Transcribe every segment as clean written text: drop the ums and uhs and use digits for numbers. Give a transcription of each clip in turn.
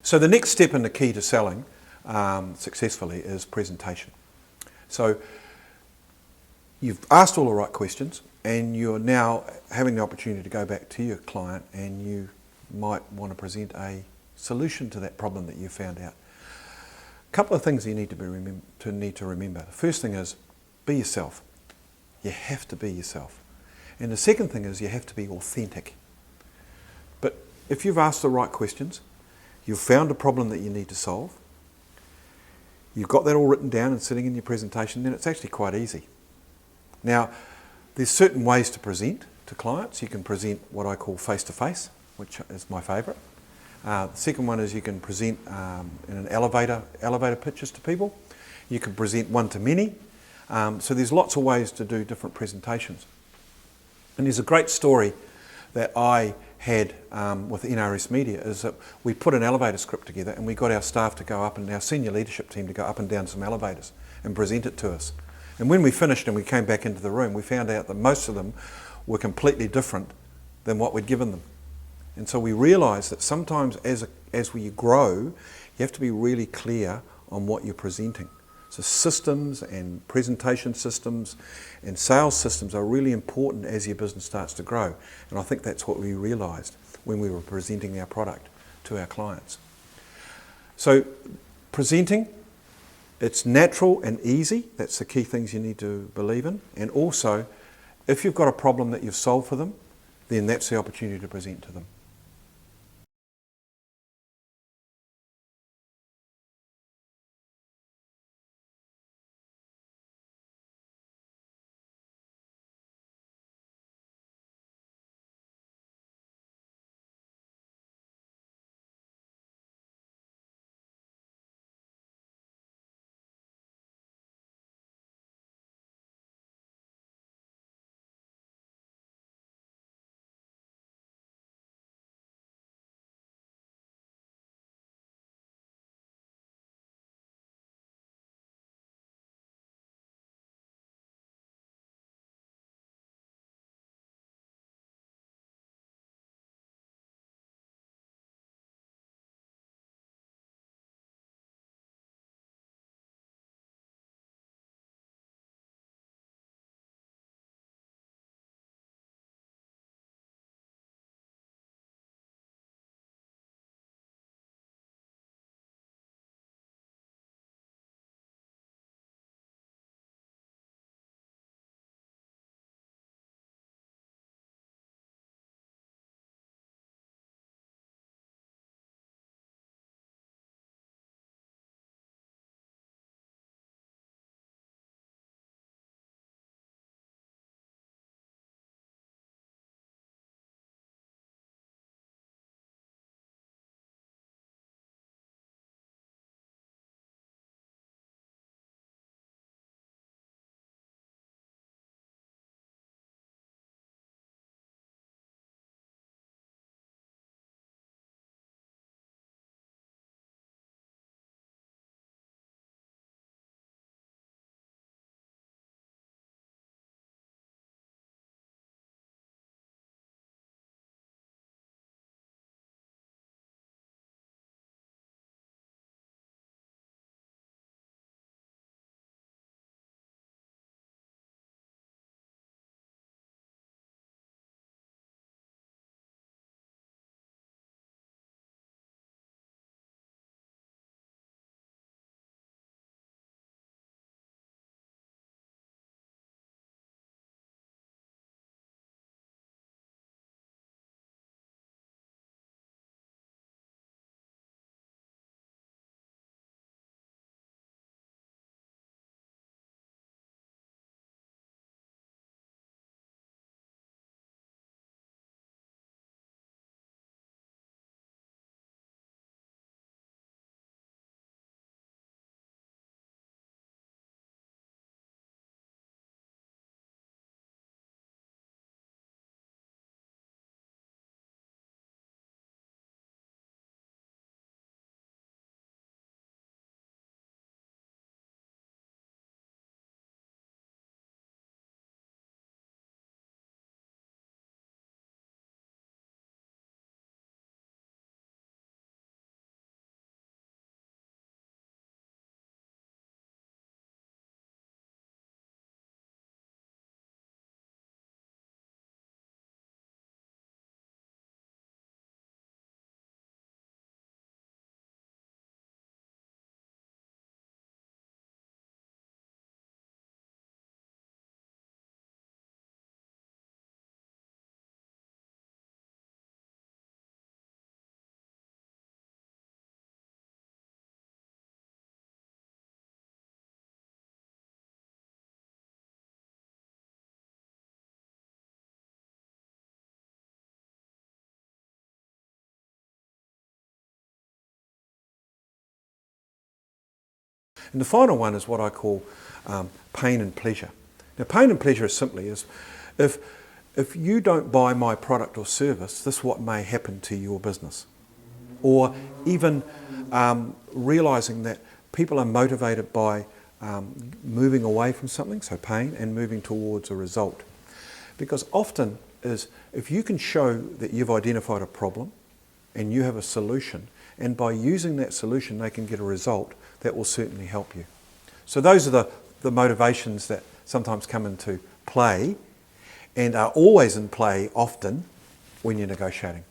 So the next step in the key to selling successfully is presentation. So you've asked all the right questions and you're now having the opportunity to go back to your client and you might want to present a solution to that problem that you found out. A couple of things you need to remember. The first thing is be yourself. You have to be yourself. And the second thing is you have to be authentic. But if you've asked the right questions, you've found a problem that you need to solve, you've got that all written down and sitting in your presentation, then it's actually quite easy. Now, there's certain ways to present to clients. You can present what I call face-to-face, which is my favourite. The second one is you can present in an elevator pitches to people. You can present one-to-many. So there's lots of ways to do different presentations. And there's a great story that I had with NRS Media is that we put an elevator script together and we got our staff to go up and our senior leadership team to go up and down some elevators and present it to us. And when we finished and we came back into the room, we found out that most of them were completely different than what we'd given them. And so we realised that sometimes as we grow, you have to be really clear on what you're presenting. So systems and presentation systems and sales systems are really important as your business starts to grow. And I think that's what we realised when we were presenting our product to our clients. So presenting, it's natural and easy. That's the key things you need to believe in. And also, if you've got a problem that you've solved for them, then that's the opportunity to present to them. And the final one is what I call pain and pleasure. Now, pain and pleasure is simply if you don't buy my product or service, this is what may happen to your business. Or even realising that people are motivated by moving away from something, so pain, and moving towards a result. Because often is if you can show that you've identified a problem and you have a solution, and by using that solution they can get a result, that will certainly help you. So those are the motivations that sometimes come into play and are always in play often when you're negotiating.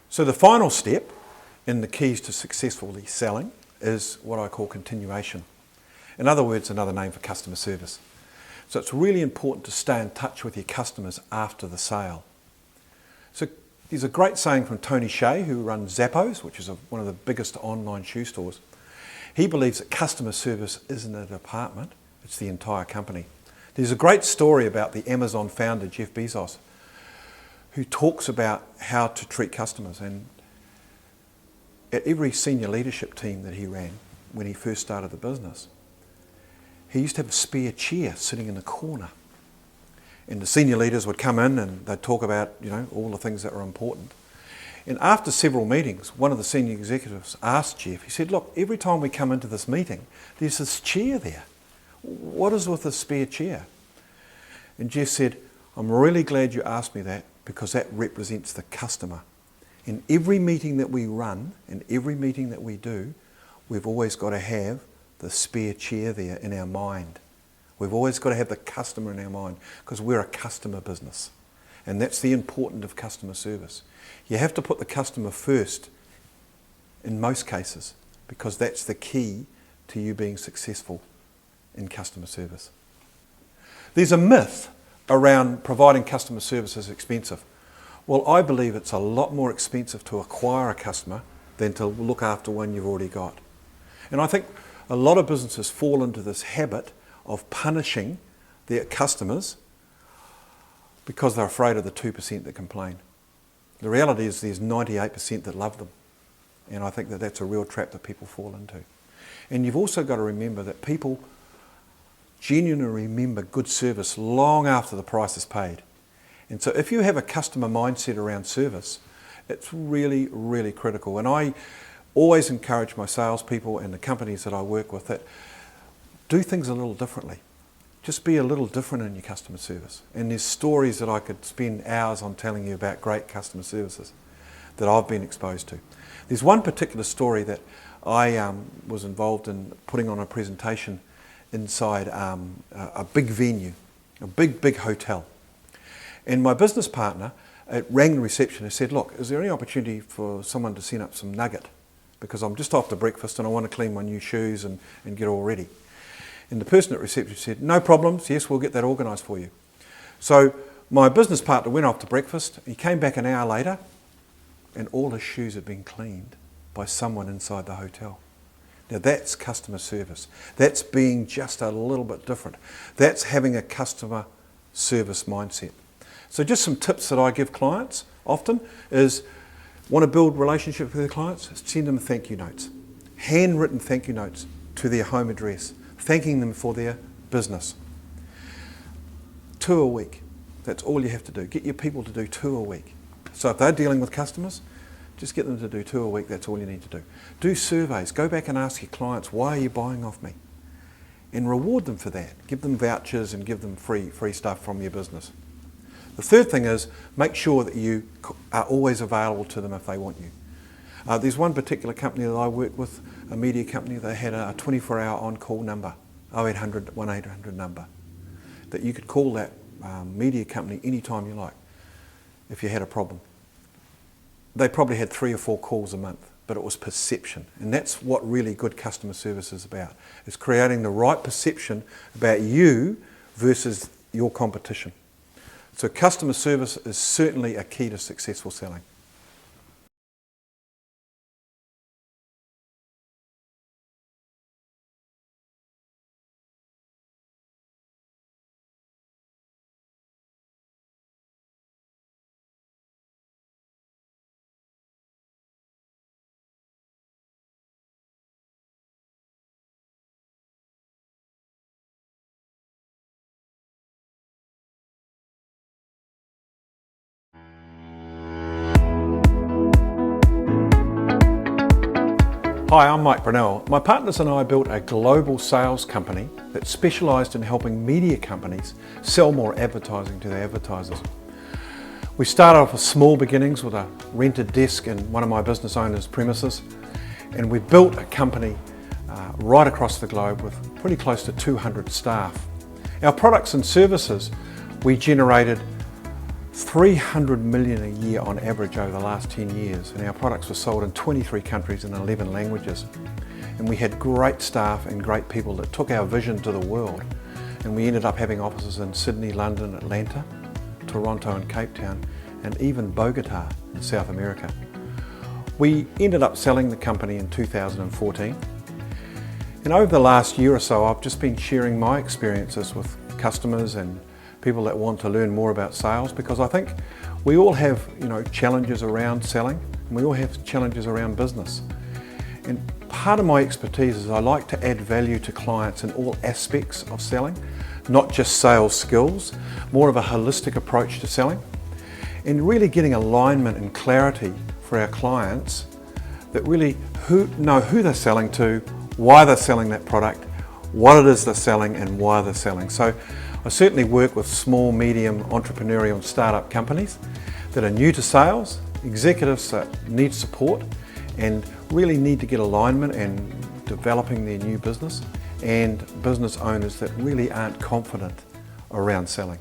So the final step in the keys to successfully selling is what I call continuation. In other words, another name for customer service. So it's really important to stay in touch with your customers after the sale. So there's a great saying from Tony Shea, who runs Zappos, which is one of the biggest online shoe stores. He believes that customer service isn't a department, it's the entire company. There's a great story about the Amazon founder, Jeff Bezos, who talks about how to treat customers. And at every senior leadership team that he ran when he first started the business, he used to have a spare chair sitting in the corner. And the senior leaders would come in and they'd talk about, all the things that were important. And after several meetings, one of the senior executives asked Jeff, he said, look, every time we come into this meeting, there's this chair there. What is with the spare chair? And Jeff said, I'm really glad you asked me that, because that represents the customer. In every meeting that we run, in every meeting that we do, we've always got to have the spare chair there in our mind. We've always got to have the customer in our mind, because we're a customer business. And that's the importance of customer service. You have to put the customer first in most cases, because that's the key to you being successful in customer service. There's a myth around providing customer service is expensive. Well, I believe it's a lot more expensive to acquire a customer than to look after one you've already got. And I think a lot of businesses fall into this habit of punishing their customers because they're afraid of the 2% that complain. The reality is there's 98% that love them. And I think that that's a real trap that people fall into. And you've also got to remember that people genuinely remember good service long after the price is paid. And so if you have a customer mindset around service, it's really, really critical. And I always encourage my salespeople and the companies that I work with that do things a little differently. Just be a little different in your customer service. And there's stories that I could spend hours on telling you about great customer services that I've been exposed to. There's one particular story that I was involved in putting on a presentation inside a big venue, a big hotel. And my business partner rang the reception and said, look, is there any opportunity for someone to send up some nugget? Because I'm just after breakfast and I want to clean my new shoes and get all ready. And the person at reception said, no problems, yes, we'll get that organised for you. So my business partner went off to breakfast. He came back an hour later and all his shoes had been cleaned by someone inside the hotel. Now that's customer service. That's being just a little bit different. That's having a customer service mindset. So just some tips that I give clients often is, want to build relationships with their clients? Send them thank you notes. Handwritten thank you notes to their home address, thanking them for their business. 2 a week. That's all you have to do. Get your people to do 2 a week. So if they're dealing with customers, just get them to do 2 a week. That's all you need to do. Do surveys. Go back and ask your clients, why are you buying off me? And reward them for that. Give them vouchers and give them free stuff from your business. The third thing is, make sure that you are always available to them if they want you. There's one particular company that I work with, a media company, they had a 24-hour on-call number, 0800 1800 number, that you could call that media company anytime you like if you had a problem. They probably had 3 or 4 calls a month, but it was perception. And that's what really good customer service is about, is creating the right perception about you versus your competition. So customer service is certainly a key to successful selling. Hi, I'm Mike Brunel. My partners and I built a global sales company that specialised in helping media companies sell more advertising to their advertisers. We started off with small beginnings with a rented desk in one of my business owners' premises, and we built a company right across the globe with pretty close to 200 staff. Our products and services, we generated 300 million a year on average over the last 10 years, and our products were sold in 23 countries and 11 languages. And we had great staff and great people that took our vision to the world, and we ended up having offices in Sydney, London, Atlanta, Toronto and Cape Town, and even Bogota in South America. We ended up selling the company in 2014, and over the last year or so I've just been sharing my experiences with customers and people that want to learn more about sales, because I think we all have challenges around selling, and we all have challenges around business. And part of my expertise is I like to add value to clients in all aspects of selling, not just sales skills, more of a holistic approach to selling, and really getting alignment and clarity for our clients that really know who they're selling to, why they're selling that product, what it is they're selling and why they're selling. So I certainly work with small, medium, entrepreneurial and startup companies that are new to sales, executives that need support and really need to get alignment and developing their new business, and business owners that really aren't confident around selling.